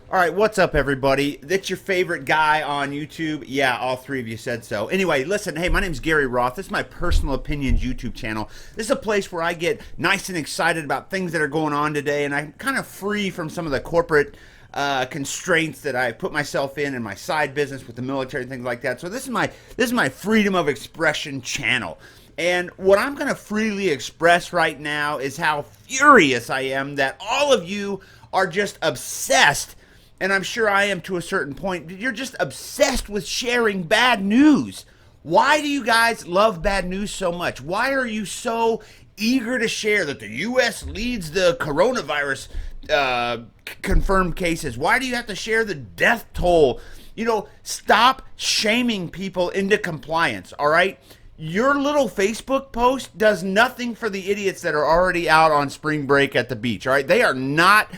All right, what's up, everybody? That's your favorite guy on YouTube. Yeah, all three of you said so. Anyway, listen, hey, my name's Gary Roth. This is my personal opinions YouTube channel. This is a place where I get nice and excited about things that are going on today, and I'm kind of free from some of the corporate constraints that I put myself in my side business with the military and things like that. So this is my freedom of expression channel. And what I'm going to freely express right now is how furious I am that all of you are just obsessed, and I'm sure I am to a certain point. You're just obsessed with sharing bad news. Why do you guys love bad news so much? Why are you so eager to share that the U.S. leads the coronavirus confirmed cases? Why do you have to share the death toll? Stop shaming people into compliance, all right? Your little Facebook post does nothing for the idiots that are already out on spring break at the beach, all right? They are not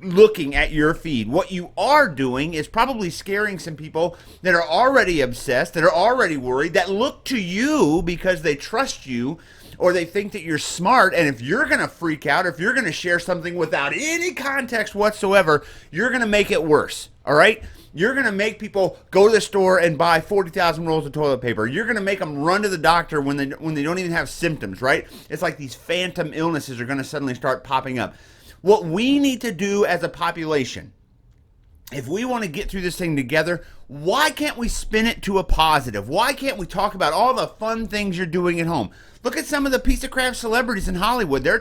looking at your feed. What you are doing is probably scaring some people that are already obsessed, that are already worried, that look to you because they trust you or they think that you're smart. And if you're going to freak out, if you're going to share something without any context whatsoever, you're going to make it worse. All right? You're going to make people go to the store and buy 40,000 rolls of toilet paper. You're going to make them run to the doctor when they don't even have symptoms, right? It's like these phantom illnesses are going to suddenly start popping up. What we need to do as a population, if we want to get through this thing together, why can't we spin it to a positive? Why can't we talk about all the fun things you're doing at home? Look at some of the piece of crap celebrities in Hollywood. They're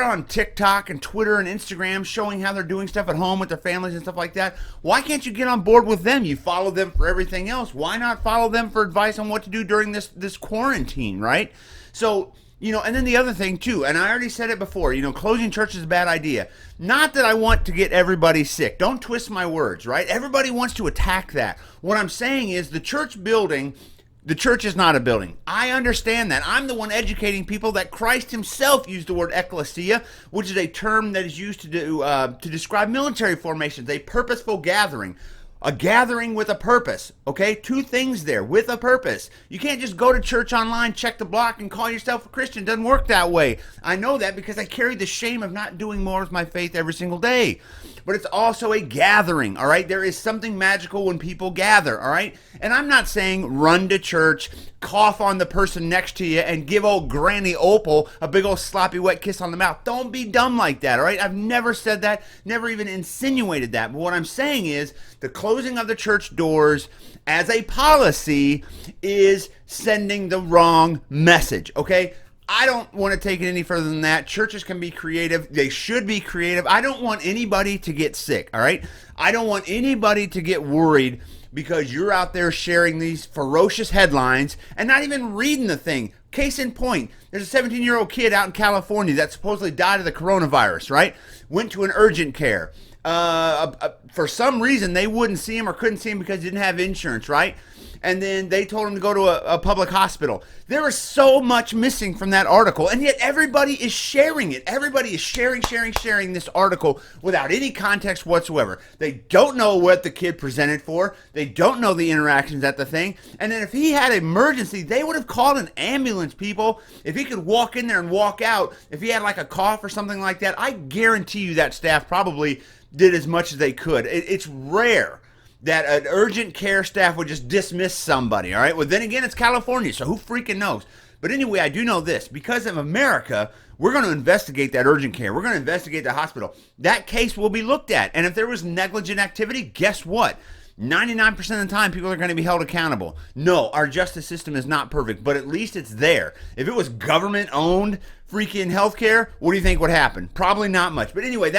on TikTok and Twitter and Instagram showing how they're doing stuff at home with their families and stuff like that. Why can't you get on board with them? You follow them for everything else. Why not follow them for advice on what to do during this quarantine, right? So, and then the other thing too, and I already said it before, closing church is a bad idea. Not that I want to get everybody sick. Don't twist my words, right? Everybody wants to attack that. What I'm saying is the church is not a building. I understand that. I'm the one educating people that Christ himself used the word ecclesia, which is a term that is used to describe military formations, a purposeful gathering. A gathering with a purpose, okay? Two things there, with a purpose. You can't just go to church online, check the block, and call yourself a Christian. It doesn't work that way. I know that because I carry the shame of not doing more with my faith every single day. But it's also a gathering, all right? There is something magical when people gather, all right? And I'm not saying run to church, cough on the person next to you, and give old Granny Opal a big old sloppy wet kiss on the mouth. Don't be dumb like that, all right? I've never said that, never even insinuated that. But what I'm saying is the closing of the church doors as a policy is sending the wrong message, okay? I don't want to take it any further than that. Churches can be creative. They should be creative. I don't want anybody to get sick, all right? I don't want anybody to get worried because you're out there sharing these ferocious headlines and not even reading the thing. Case in point, there's a 17-year-old kid out in California that supposedly died of the coronavirus, right? Went to an urgent care. For some reason, they wouldn't see him or couldn't see him because he didn't have insurance, right? And then they told him to go to a public hospital. There is so much missing from that article, and yet everybody is sharing it. Everybody is sharing this article without any context whatsoever. They don't know what the kid presented for. They don't know the interactions at the thing. And then if he had an emergency, they would have called an ambulance, people. If he could walk in there and walk out, if he had like a cough or something like that, I guarantee you that staff probably did as much as they could. It's rare that an urgent care staff would just dismiss somebody, all right? Well, then again, it's California, so who freaking knows? But anyway, I do know this. Because of America, we're going to investigate that urgent care. We're going to investigate the hospital. That case will be looked at. And if there was negligent activity, guess what? 99% of the time, people are going to be held accountable. No, our justice system is not perfect, but at least it's there. If it was government-owned freaking healthcare, what do you think would happen? Probably not much. But anyway,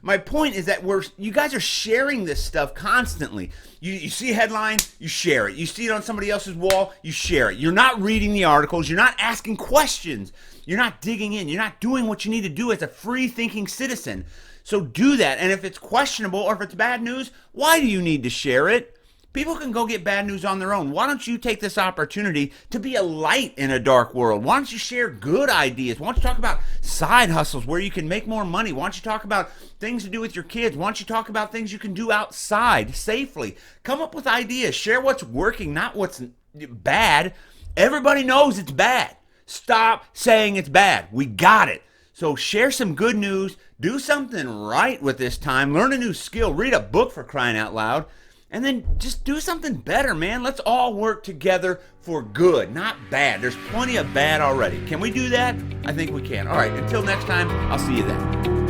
my point is that you guys are sharing this stuff constantly. You see a headline, you share it. You see it on somebody else's wall, you share it. You're not reading the articles. You're not asking questions. You're not digging in. You're not doing what you need to do as a free-thinking citizen. So do that. And if it's questionable or if it's bad news, why do you need to share it? People can go get bad news on their own. Why don't you take this opportunity to be a light in a dark world? Why don't you share good ideas? Why don't you talk about side hustles where you can make more money? Why don't you talk about things to do with your kids? Why don't you talk about things you can do outside safely? Come up with ideas. Share what's working, not what's bad. Everybody knows it's bad. Stop saying it's bad. We got it. So share some good news, do something right with this time, learn a new skill, read a book for crying out loud, and then just do something better, man. Let's all work together for good, not bad. There's plenty of bad already. Can we do that? I think we can. All right, until next time, I'll see you then.